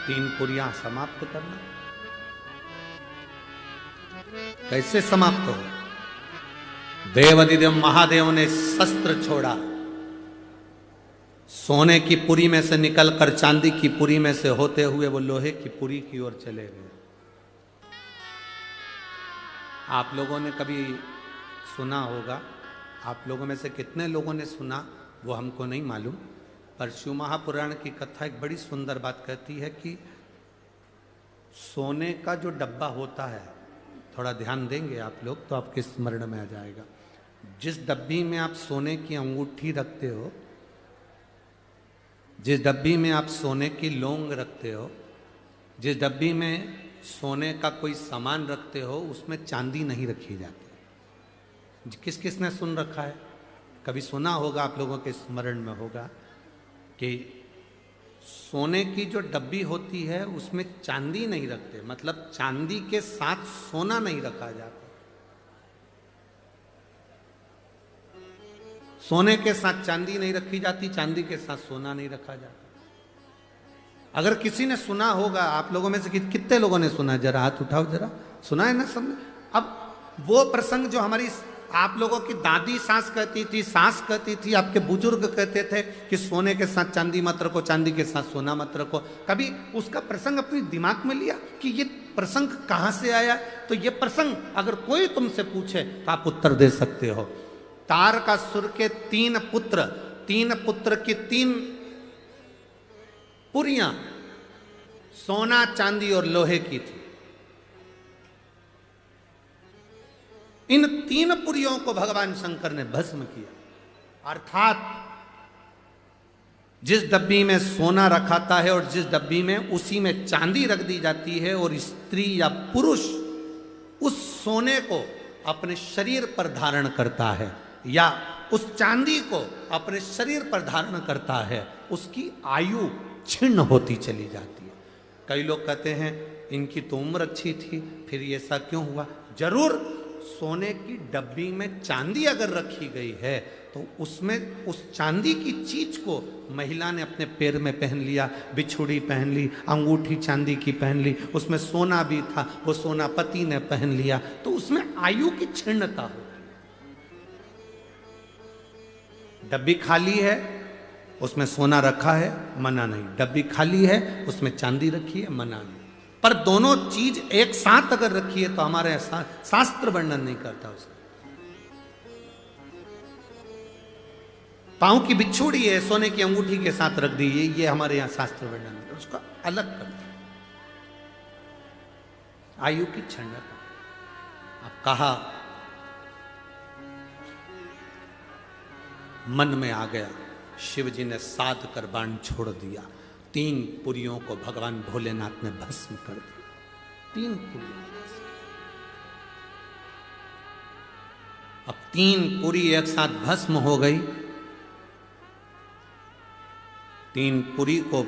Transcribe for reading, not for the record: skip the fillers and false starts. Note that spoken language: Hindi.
तीन पुरियां समाप्त करना। कैसे समाप्त हो? देवाधिदेव महादेव ने शस्त्र छोड़ा, सोने की पुरी में से निकलकर चांदी की पुरी में से होते हुए वो लोहे की पुरी की ओर चले गए। आप लोगों ने कभी सुना होगा, आप लोगों में से कितने लोगों ने सुना वो हमको नहीं मालूम, पर शिव महापुराण की कथा एक बड़ी सुंदर बात कहती है कि सोने का जो डब्बा होता है, थोड़ा ध्यान देंगे आप लोग तो आपके स्मरण में आ जाएगा। जिस डब्बी में आप सोने की अंगूठी रखते हो, जिस डब्बी में आप सोने की लौंग रखते हो, जिस डब्बी में सोने का कोई सामान रखते हो, उसमें चांदी नहीं रखी जाती। किस किस ने सुन रखा है? कभी सुना होगा, आप लोगों के स्मरण में होगा कि सोने की जो डब्बी होती है उसमें चांदी नहीं रखते, मतलब चांदी के साथ सोना नहीं रखा जाता। सोने के साथ चांदी नहीं रखी जाती, चांदी के साथ सोना नहीं रखा जाता। अगर किसी ने सुना होगा, आप लोगों में से कितने लोगों ने सुना, जरा हाथ उठाओ, जरा सुना है ना सबने? अब वो प्रसंग जो हमारी आप लोगों की दादी सास कहती थी, सास कहती थी, आपके बुजुर्ग कहते थे कि सोने के साथ चांदी मत रखो, चांदी के साथ सोना मत रखो, कभी उसका प्रसंग अपने दिमाग में लिया कि ये प्रसंग कहां से आया? तो ये प्रसंग अगर कोई तुमसे पूछे तो आप उत्तर दे सकते हो। तारकासुर के तीन पुत्र की तीन पुरियां सोना, चांदी और लोहे की थी। इन तीन पुरियों को भगवान शंकर ने भस्म किया, अर्थात जिस डब्बी में सोना रखाता है और जिस डब्बी में उसी में चांदी रख दी जाती है, और स्त्री या पुरुष उस सोने को अपने शरीर पर धारण करता है या उस चांदी को अपने शरीर पर धारण करता है, उसकी आयु छिन्न होती चली जाती है। कई लोग कहते हैं इनकी तो उम्र अच्छी थी, फिर ये ऐसा क्यों हुआ? जरूर सोने की डब्बी में चांदी अगर रखी गई है तो उसमें उस चांदी की चीज को महिला ने अपने पैर में पहन लिया, बिछुड़ी पहन ली, अंगूठी चांदी की पहन ली, उसमें सोना भी था, वो सोना पति ने पहन लिया, तो उसमें आयु की क्षीणता हो। डब्बी खाली है, उसमें सोना रखा है, मना नहीं। डब्बी खाली है, उसमें चांदी रखी है, मना नहीं। पर दोनों चीज एक साथ अगर रखी है तो हमारे शास्त्र वर्णन नहीं करता उसका। पांव की बिच्छूड़ी है, सोने की अंगूठी के साथ रख दी, ये हमारे यहां शास्त्र वर्णन नहीं करता, उसका अलग कर दिया। आयु की क्षणता। अब कहा, मन में आ गया, शिव जी ने साध कर बाण छोड़ दिया, तीन पुरियों को भगवान भोलेनाथ ने भस्म कर दिया। तीन पुरियों। अब तीन पुरी एक साथ भस्म हो गई। तीन पुरी को